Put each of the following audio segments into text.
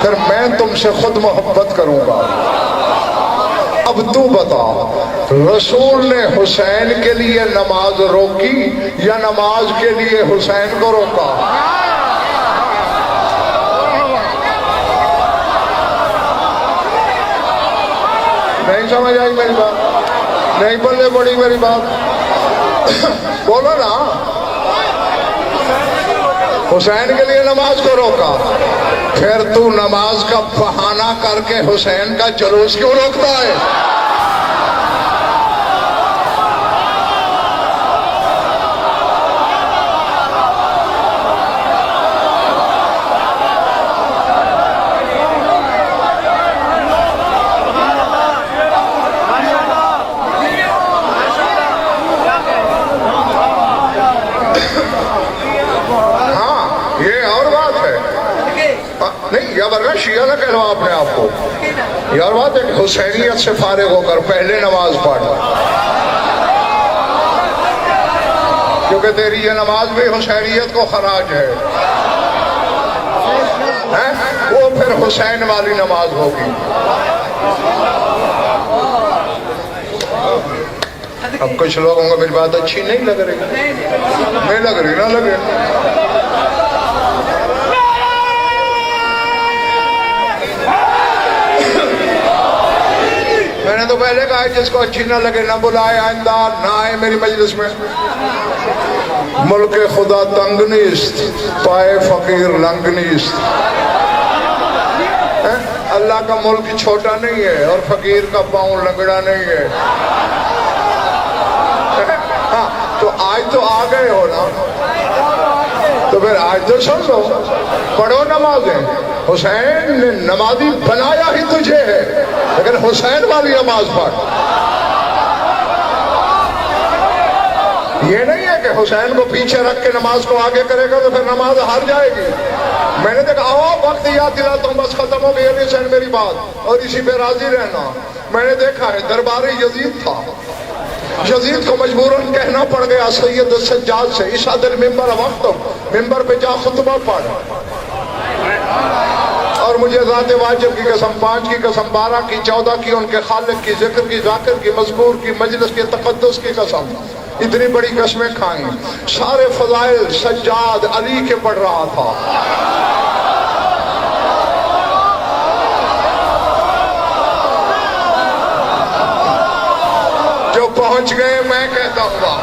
پھر میں تم سے خود محبت کروں گا۔ اب تو بتا، رسول نے حسین کے لیے نماز روکی یا نماز کے لیے حسین کو روکا؟ نہیں سمجھ آئی میری بات؟ نہیں بولنے پڑی میری بات؟ بولو نا، حسین کے لیے نماز کو روکا، پھر تو نماز کا بہانہ کر کے حسین کا جلوس کیوں روکتا ہے؟ نہیں، یا ورنہ شیعہ نہ کہلو اپنے آپ کو، یار بات ہے کہ حسینیت سے فارغ ہو کر پہلے نماز پڑھ، کیونکہ تیری یہ نماز بھی حسینیت کو خراج ہے، وہ پھر حسین والی نماز ہوگی۔ اب کچھ لوگوں کو میری بات اچھی نہیں لگ رہی، نہیں لگ رہی، نہ لگے۔ میں نے تو پہلے کہا ہے جس کو اچھی نہ لگے نہ بلائے، آئندہ نہ آئے میری مجلس میں۔ ملک خدا تنگ نیست، پائے فقیر لنگ نیست۔ اللہ کا ملک چھوٹا نہیں ہے اور فقیر کا پاؤں لنگڑا نہیں ہے۔ ہاں تو آج تو آ گئے ہو نا، تو پھر آج تو سن لو، پڑھو نمازیں۔ حسین نے نمازی بنایا ہی تجھے ہے، لیکن حسین والی نماز پڑھ۔ یہ نہیں ہے کہ حسین کو پیچھے رکھ کے نماز کو آگے کرے گا تو پھر نماز ہار جائے گی۔ میں نے دیکھا، وقت یاد دلاتا ہوں، بس ختم ہو گئی علی حسین میری بات، اور اسی پہ راضی رہنا۔ میں نے دیکھا ہے دربار یزید تھا، یزید کو مجبوراً کہنا پڑ گیا سید السجاد سے، اشاد المنبر وقتم، ممبر پہ جا خطبہ پڑھ۔ اور مجھے ذات واجب کی قسم، 5 کی قسم، 12 کی، 14 کی، ان کے خالق کی، ذکر کی، ذاکر کی، مذکور کی، مجلس کے تقدس کی قسم، اتنی بڑی قسمیں کھائیں۔ سارے فضائل سجاد علی کے پڑھ رہا تھا۔ جو پہنچ گئے میں کہتا ہوں گا،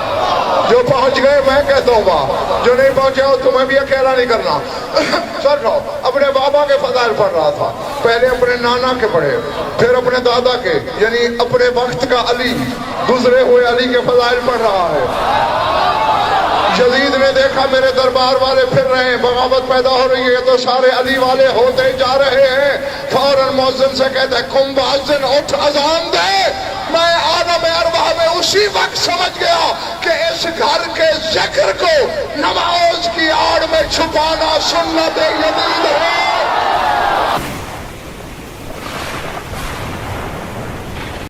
جو پہنچ گئے میں کہتا ہوں گا، جو نہیں پہنچے ہو تمہیں بھی اکیلا نہیں کرنا۔ سر رہو، اپنے بابا کے فضائل پڑھ رہا تھا، پہلے اپنے نانا کے پڑھے، پھر اپنے دادا کے، یعنی اپنے وقت کا علی، گزرے ہوئے علی کے فضائل پڑھ رہا ہے۔ یزید نے دیکھا میرے دربار والے پھر رہے ہیں، بغاوت پیدا ہو رہی ہے، تو سارے علی والے ہوتے جا رہے ہیں۔ فوراً مؤذن سے کہتا ہے، قم مؤذن، اٹھ اذان دے۔ میں عالم ارواح میں اسی وقت سمجھ گیا کہ اس گھر کے ذکر کو نماز کی آڑ میں چھپانا سنت یزید ہے۔